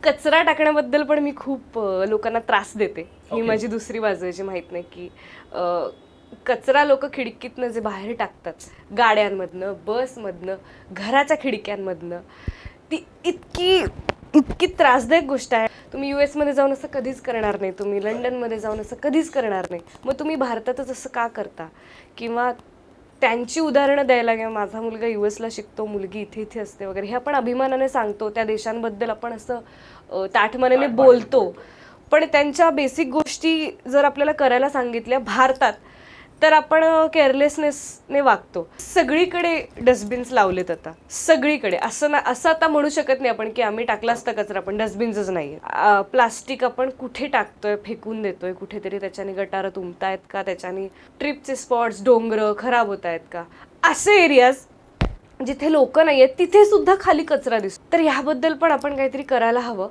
कचरा टाकण्याबद्दल पण मी खूप लोकांना त्रास देते. ही Okay. माझी दुसरी बाजू आहे जी माहित नाही की कचरा लोक खिडकीतनं जे बाहेर टाकतात, गाड्यांमधनं, बसमधनं, घराच्या खिडक्यांमधनं, ती इतकी इतकी त्रासदायक गोष्ट आहे. तुम्ही US मध्ये जाऊन असं कधीच करणार नाही, तुम्ही लंडनमध्ये जाऊन असं कधीच करणार नाही. मग तुम्ही भारतातच असं का करता? किंवा त्यांची उदाहरणं द्यायला किंवा माझा मुलगा US ला शिकतो, मुलगी इथे इथे असते वगैरे, हे आपण अभिमानाने सांगतो, त्या देशांबद्दल आपण असं ताठमानेने बोलतो. पण त्यांच्या बेसिक गोष्टी जर आपल्याला करायला सांगितल्या भारतात, तर आपण केअरलेसनेसने वागतो. सगळीकडे डस्टबिन्स लावलेत आता, सगळीकडे. असं आता म्हणू शकत नाही आपण की आम्ही टाकला असता कचरा, पण डस्टबिन्सच नाही. प्लास्टिक आपण कुठे टाकतोय, फेकून देतोय कुठेतरी, त्याच्याने गटारं तुंबतायत का, त्याच्याने ट्रिपचे स्पॉट्स, डोंगर खराब होत आहेत का, असे एरियाज जिथे लोक नाही आहेत तिथे सुद्धा खाली कचरा दिसतो. तर ह्याबद्दल पण आपण काहीतरी करायला हवं.